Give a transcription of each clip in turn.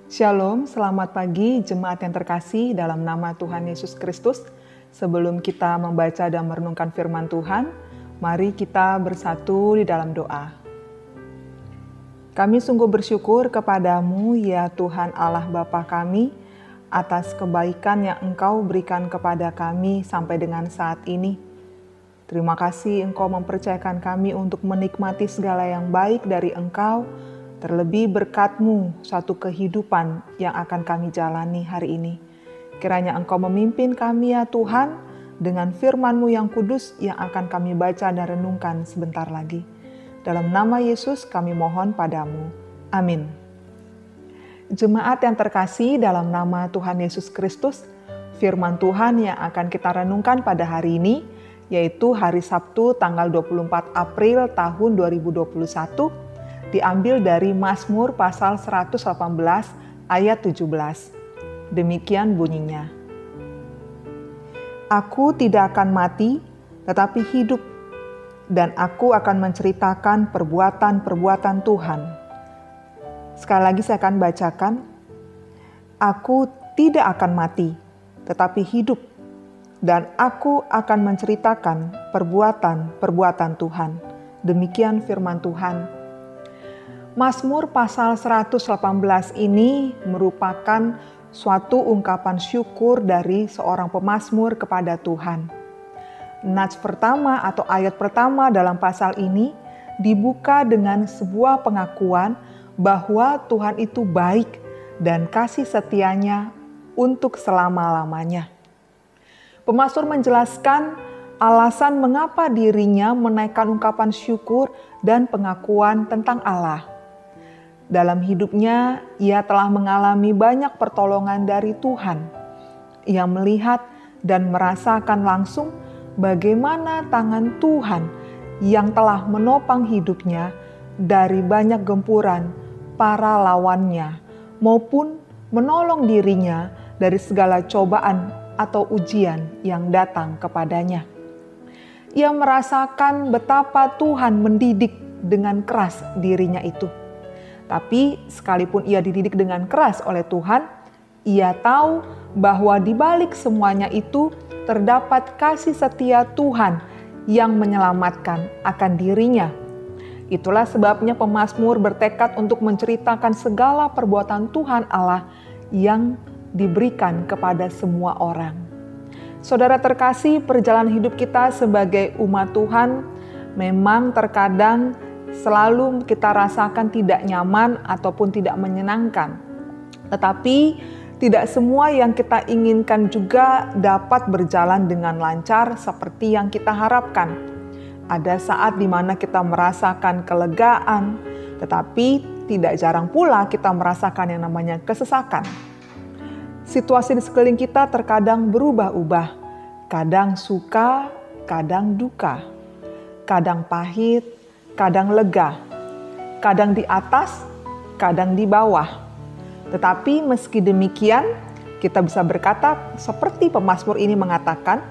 Shalom, selamat pagi jemaat yang terkasih dalam nama Tuhan Yesus Kristus. Sebelum kita membaca dan merenungkan firman Tuhan, mari kita bersatu di dalam doa. Kami sungguh bersyukur kepadamu ya Tuhan Allah Bapa kami, atas kebaikan yang Engkau berikan kepada kami sampai dengan saat ini. Terima kasih Engkau mempercayakan kami untuk menikmati segala yang baik dari Engkau, terlebih berkat-Mu suatu kehidupan yang akan kami jalani hari ini. Kiranya Engkau memimpin kami ya Tuhan dengan firman-Mu yang kudus yang akan kami baca dan renungkan sebentar lagi. Dalam nama Yesus kami mohon padamu. Amin. Jemaat yang terkasih dalam nama Tuhan Yesus Kristus, firman Tuhan yang akan kita renungkan pada hari ini, yaitu hari Sabtu tanggal 24 April tahun 2021, diambil dari Mazmur pasal 118 ayat 17. Demikian bunyinya. Aku tidak akan mati, tetapi hidup, dan aku akan menceritakan perbuatan-perbuatan Tuhan. Sekali lagi saya akan bacakan. Aku tidak akan mati, tetapi hidup, dan aku akan menceritakan perbuatan-perbuatan Tuhan. Demikian firman Tuhan. Mazmur pasal 118 ini merupakan suatu ungkapan syukur dari seorang pemazmur kepada Tuhan. Nats pertama atau ayat pertama dalam pasal ini dibuka dengan sebuah pengakuan bahwa Tuhan itu baik dan kasih setianya untuk selama-lamanya. Pemazmur menjelaskan alasan mengapa dirinya menaikkan ungkapan syukur dan pengakuan tentang Allah. Dalam hidupnya, ia telah mengalami banyak pertolongan dari Tuhan. Ia melihat dan merasakan langsung bagaimana tangan Tuhan yang telah menopang hidupnya dari banyak gempuran para lawannya, maupun menolong dirinya dari segala cobaan atau ujian yang datang kepadanya. Ia merasakan betapa Tuhan mendidik dengan keras dirinya itu. Tapi sekalipun ia dididik dengan keras oleh Tuhan, ia tahu bahwa di balik semuanya itu terdapat kasih setia Tuhan yang menyelamatkan akan dirinya. Itulah sebabnya pemazmur bertekad untuk menceritakan segala perbuatan Tuhan Allah yang diberikan kepada semua orang. Saudara terkasih, perjalanan hidup kita sebagai umat Tuhan memang terkadang selalu kita rasakan tidak nyaman ataupun tidak menyenangkan. Tetapi tidak semua yang kita inginkan juga dapat berjalan dengan lancar seperti yang kita harapkan. Ada saat di mana kita merasakan kelegaan, tetapi tidak jarang pula kita merasakan yang namanya kesesakan. Situasi di sekeliling kita terkadang berubah-ubah, kadang suka, kadang duka, kadang pahit, kadang lega, kadang di atas, kadang di bawah. Tetapi meski demikian, kita bisa berkata seperti pemazmur ini mengatakan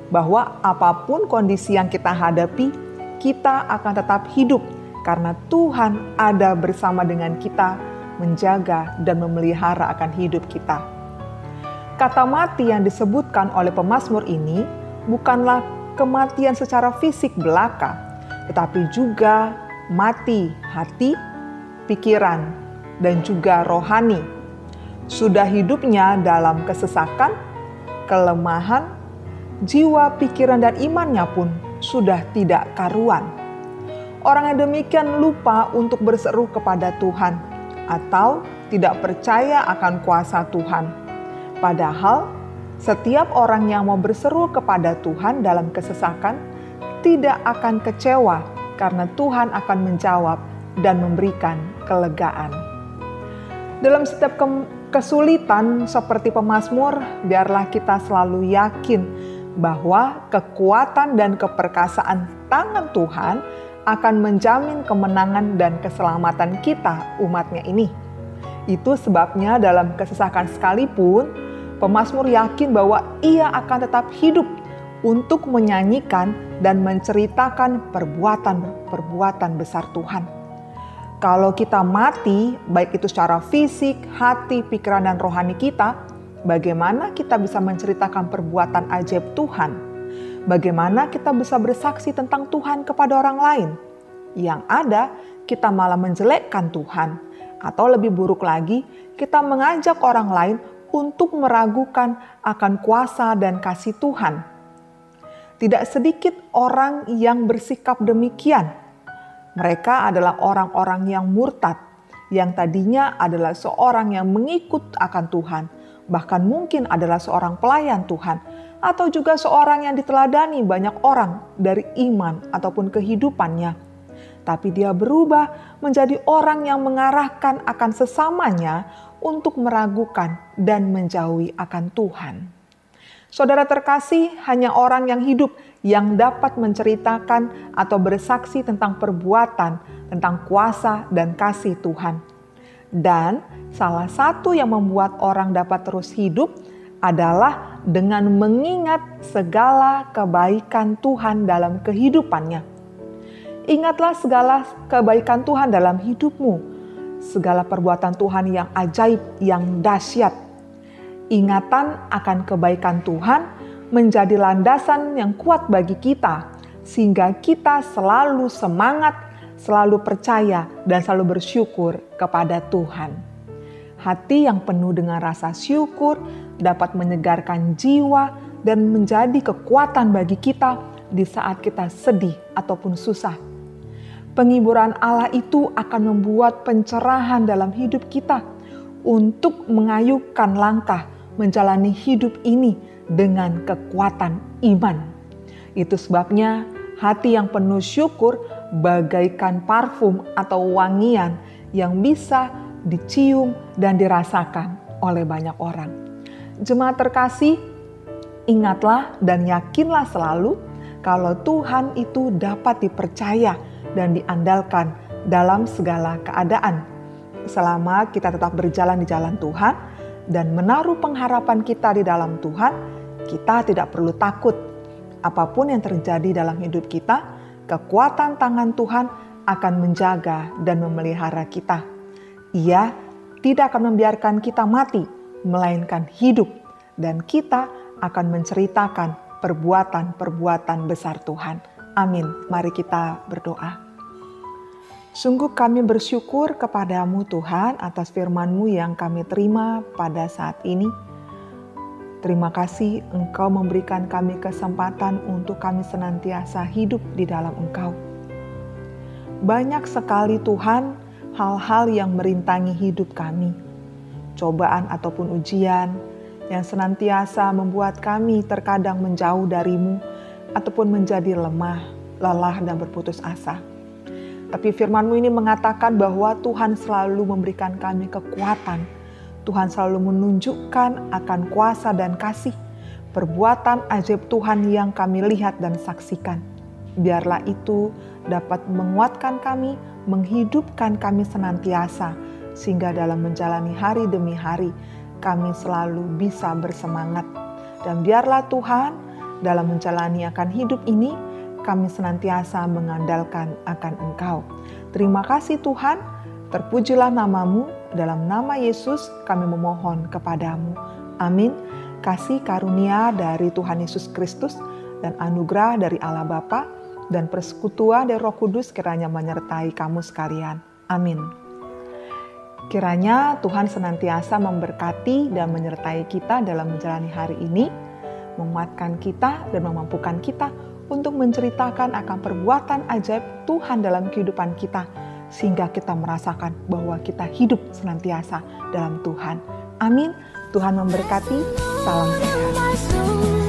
bahwa apapun kondisi yang kita hadapi, kita akan tetap hidup karena Tuhan ada bersama dengan kita, menjaga dan memelihara akan hidup kita. Kata mati yang disebutkan oleh pemazmur ini bukanlah kematian secara fisik belaka, tetapi juga mati hati, pikiran, dan juga rohani. Sudah hidupnya dalam kesesakan, kelemahan, jiwa, pikiran, dan imannya pun sudah tidak karuan. Orang yang demikian lupa untuk berseru kepada Tuhan atau tidak percaya akan kuasa Tuhan. Padahal setiap orang yang mau berseru kepada Tuhan dalam kesesakan tidak akan kecewa karena Tuhan akan menjawab dan memberikan kelegaan. Dalam setiap kesulitan seperti pemazmur, biarlah kita selalu yakin bahwa kekuatan dan keperkasaan tangan Tuhan akan menjamin kemenangan dan keselamatan kita umatnya ini. Itu sebabnya dalam kesesakan sekalipun, pemazmur yakin bahwa ia akan tetap hidup untuk menyanyikan dan menceritakan perbuatan-perbuatan besar Tuhan. Kalau kita mati, baik itu secara fisik, hati, pikiran, dan rohani kita, bagaimana kita bisa menceritakan perbuatan ajaib Tuhan? Bagaimana kita bisa bersaksi tentang Tuhan kepada orang lain? Yang ada, kita malah menjelekkan Tuhan. Atau lebih buruk lagi, kita mengajak orang lain untuk meragukan akan kuasa dan kasih Tuhan. Tidak sedikit orang yang bersikap demikian. Mereka adalah orang-orang yang murtad, yang tadinya adalah seorang yang mengikut akan Tuhan, bahkan mungkin adalah seorang pelayan Tuhan, atau juga seorang yang diteladani banyak orang dari iman ataupun kehidupannya. Tapi dia berubah menjadi orang yang mengarahkan akan sesamanya untuk meragukan dan menjauhi akan Tuhan. Saudara terkasih, hanya orang yang hidup yang dapat menceritakan atau bersaksi tentang perbuatan, tentang kuasa dan kasih Tuhan. Dan salah satu yang membuat orang dapat terus hidup adalah dengan mengingat segala kebaikan Tuhan dalam kehidupannya. Ingatlah segala kebaikan Tuhan dalam hidupmu, segala perbuatan Tuhan yang ajaib, yang dahsyat. Ingatan akan kebaikan Tuhan menjadi landasan yang kuat bagi kita, sehingga kita selalu semangat, selalu percaya, dan selalu bersyukur kepada Tuhan. Hati yang penuh dengan rasa syukur dapat menyegarkan jiwa dan menjadi kekuatan bagi kita di saat kita sedih ataupun susah. Penghiburan Allah itu akan membuat pencerahan dalam hidup kita untuk mengayuhkan langkah menjalani hidup ini dengan kekuatan iman. Itu sebabnya hati yang penuh syukur bagaikan parfum atau wangian yang bisa dicium dan dirasakan oleh banyak orang. Jemaat terkasih, ingatlah dan yakinlah selalu kalau Tuhan itu dapat dipercaya dan diandalkan dalam segala keadaan. Selama kita tetap berjalan di jalan Tuhan dan menaruh pengharapan kita di dalam Tuhan, kita tidak perlu takut. Apapun yang terjadi dalam hidup kita, kekuatan tangan Tuhan akan menjaga dan memelihara kita. Ia tidak akan membiarkan kita mati, melainkan hidup, dan kita akan menceritakan perbuatan-perbuatan besar Tuhan. Amin. Mari kita berdoa. Sungguh kami bersyukur kepadamu Tuhan atas firman-Mu yang kami terima pada saat ini. Terima kasih Engkau memberikan kami kesempatan untuk kami senantiasa hidup di dalam Engkau. Banyak sekali Tuhan hal-hal yang merintangi hidup kami. Cobaan ataupun ujian yang senantiasa membuat kami terkadang menjauh dari-Mu ataupun menjadi lemah, lelah dan berputus asa. Tapi firman-Mu ini mengatakan bahwa Tuhan selalu memberikan kami kekuatan. Tuhan selalu menunjukkan akan kuasa dan kasih, perbuatan ajaib Tuhan yang kami lihat dan saksikan. Biarlah itu dapat menguatkan kami, menghidupkan kami senantiasa, sehingga dalam menjalani hari demi hari, kami selalu bisa bersemangat. Dan biarlah Tuhan dalam menjalani akan hidup ini, kami senantiasa mengandalkan akan Engkau. Terima kasih Tuhan, terpujilah nama-Mu, dalam nama Yesus kami memohon kepadamu. Amin. Kasih karunia dari Tuhan Yesus Kristus dan anugerah dari Allah Bapa dan persekutuan dari Roh Kudus kiranya menyertai kamu sekalian. Amin. Kiranya Tuhan senantiasa memberkati dan menyertai kita dalam menjalani hari ini, menguatkan kita dan memampukan kita untuk menceritakan akan perbuatan ajaib Tuhan dalam kehidupan kita, sehingga kita merasakan bahwa kita hidup senantiasa dalam Tuhan. Amin. Tuhan memberkati. Salam sehat.